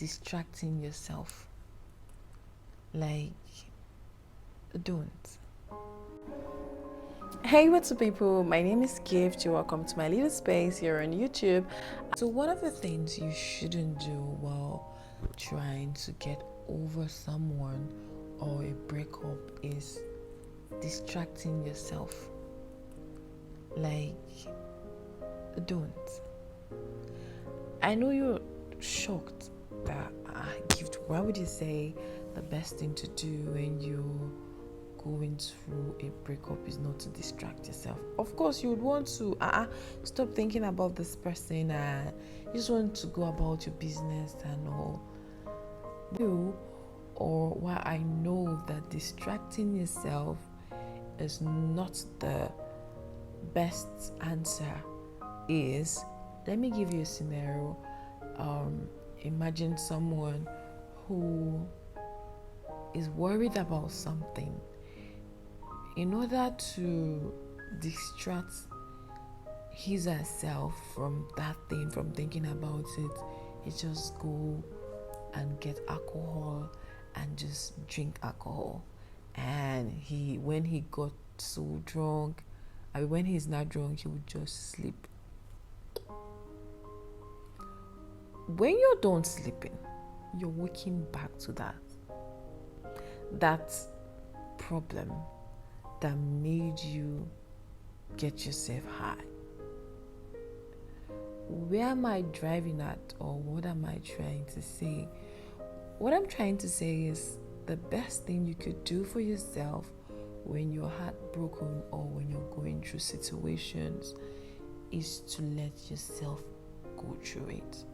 distracting yourself. Like, don't. Hey, what's up, people? My name is Gift. You're welcome to my little space here on YouTube. So, one of the things you shouldn't do while trying to get over someone or a breakup is distracting yourself. Like, don't. I know you're shocked that Gift, why would you say the best thing to do when you're going through a breakup is not to distract yourself? Of course, you would want to stop thinking about this person and you just want to go about your business and all. Or why I know that distracting yourself is not the best answer is, let me give you a scenario. Imagine someone who is worried about something. In order to distract his or herself from that thing, from thinking about it, he just go and get alcohol and just drink alcohol. And when he got so drunk, when he's not drunk, he would just sleep. When you're done sleeping, you're waking back to that problem that made you get yourself high. Where am I driving at, or what am I trying to say? What I'm trying to say is the best thing you could do for yourself when you're heartbroken or when you're going through situations is to let yourself go through it.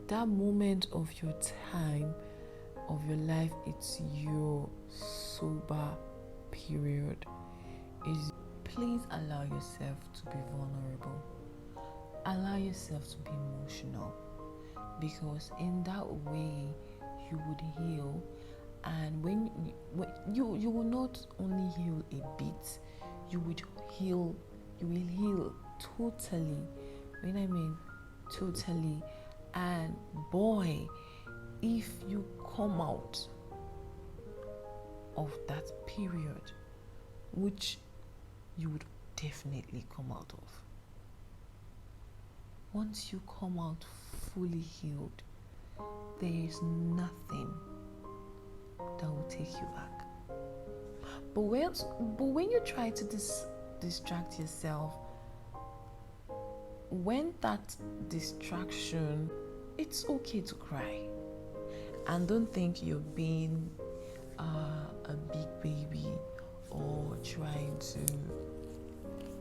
That moment of your time, of your life, it's your sober period. Please allow yourself to be vulnerable. Allow yourself to be emotional, because in that way you would heal. And when you will not only heal a bit, you will heal totally. When I mean totally. And boy, if you come out of that period, which you would definitely come out of, once you come out fully healed, there is nothing that will take you back. But when you try to distract yourself, when that distraction, it's okay to cry, and don't think you're being a big baby or trying to.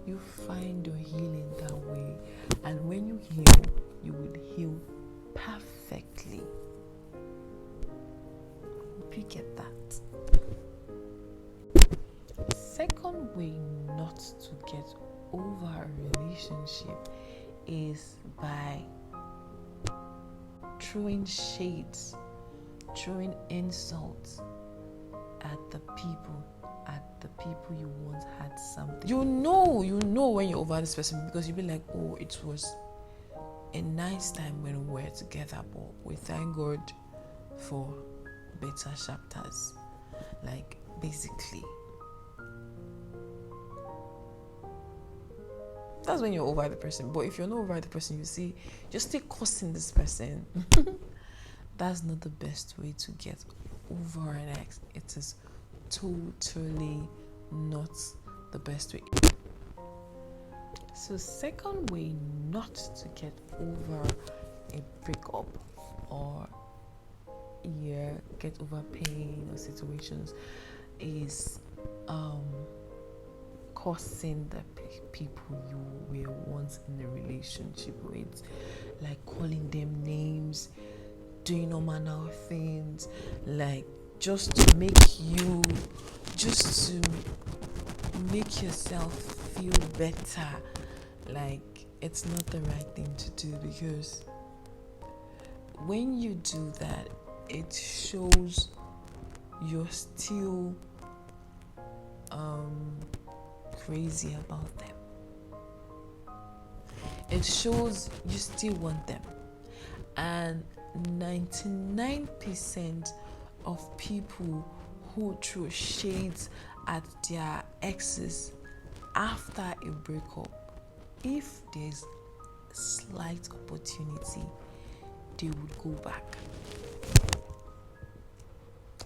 You find your healing that way, and when you heal, you would heal perfectly. Hope you get that. Second way not to get over a relationship is by throwing shades, throwing insults at the people you once had something. You know when you're over this person, because you'll be like, oh, it was a nice time when we were together, but we thank God for better chapters. Like, basically, that's when you're over the person. But if you're not over the person, you're still cursing this person. That's not the best way to get over an ex. It is totally not the best way. So second way not to get over a breakup or get over pain or situations is cursing the people you were once in a relationship with, like calling them names, doing all manner of things, like just to make yourself feel better. Like, it's not the right thing to do, because when you do that, it shows you're still crazy about them. It shows you still want them. And 99% of people who throw shades at their exes after a breakup, if there's slight opportunity, they would go back.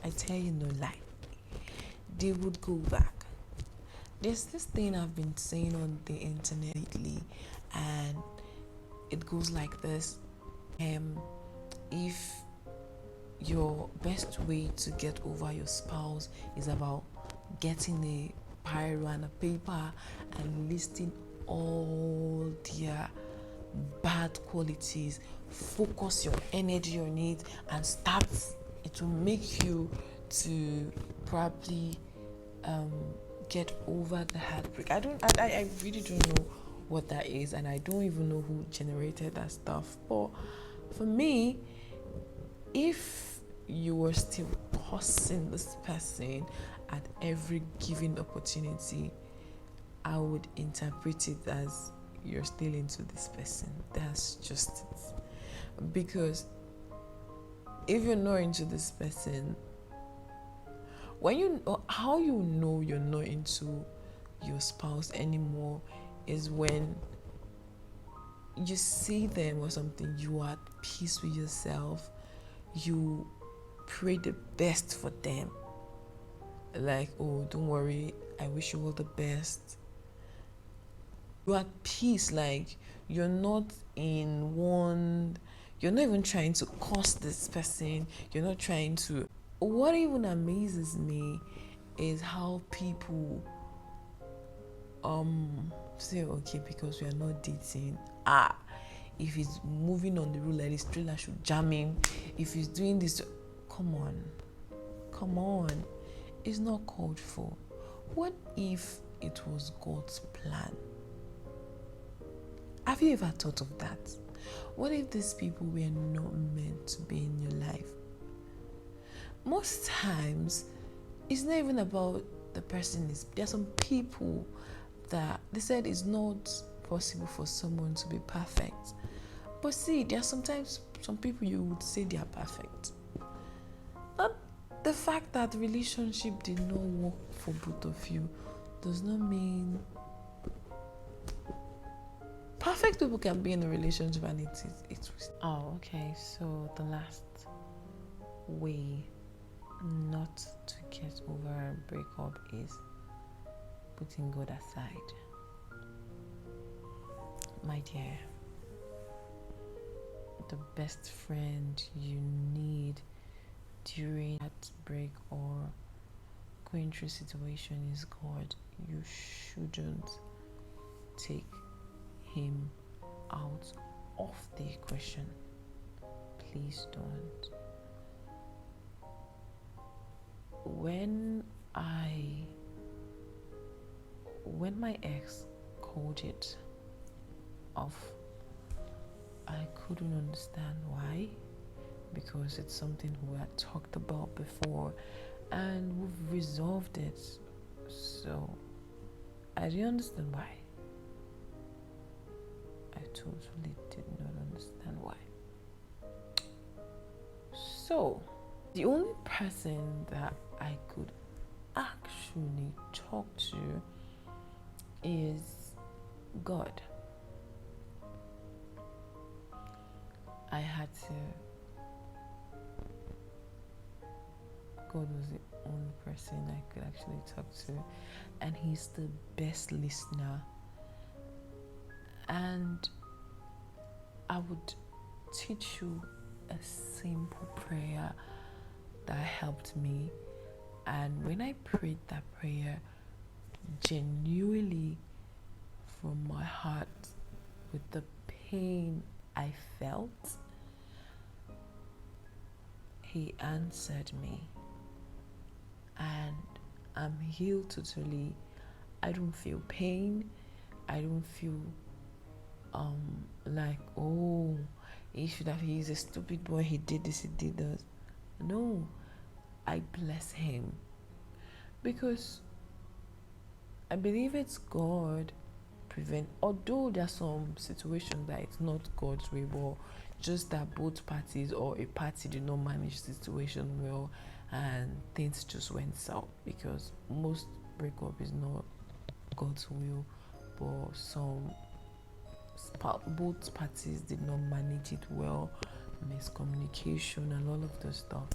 I tell you no lie. They would go back. There's this thing I've been saying on the internet lately, and it goes like this. If your best way to get over your spouse is about getting a biro and a paper and listing all their bad qualities, focus your energy on it and start. It will make you to probably get over the heartbreak. I really don't know what that is, and I don't even know who generated that stuff. But for me, if you were still cursing this person at every given opportunity, I would interpret it as you're still into this person. That's just it. Because if you're not into this person, how you know you're not into your spouse anymore is when you see them or something, you are at peace with yourself, you pray the best for them, like, oh, don't worry, I wish you all the best. You're at peace, like you're not even trying to curse this person, you're not trying to. What even amazes me is how people say, okay, because we are not dating, if he's moving on the road like this, trailer should jam him. If he's doing this, come on, it's not called for. What if it was God's plan? Have you ever thought of that? What if these people were not meant to be in your life? Most times, it's not even about the person. There are some people that they said it's not possible for someone to be perfect. But see, there are sometimes some people you would say they are perfect. Not the fact that the relationship did not work for both of you does not mean perfect people can be in a relationship and it's oh, okay. So the last way not to get over a breakup is putting God aside. My dear, the best friend you need during heartbreak or going through situation is God. You shouldn't take him out of the equation. Please don't. When my ex called it off, I couldn't understand why, because it's something we had talked about before and we've resolved it. So I didn't understand why. I totally did not understand why. So the only person that I could actually talk to is God. God was the only person I could actually talk to, and he's the best listener. And I would teach you a simple prayer that helped me. And when I prayed that prayer genuinely from my heart, with the pain I felt, he answered me. And I'm healed totally. I don't feel pain. I don't feel like, oh, he's a stupid boy, he did this, he did that. No, I bless him because I believe it's God prevent, although there are some situations that it's not God's way, but just that both parties or a party did not manage the situation well and things just went south, because most breakup is not God's will, but both parties did not manage it well, miscommunication and all of those stuff.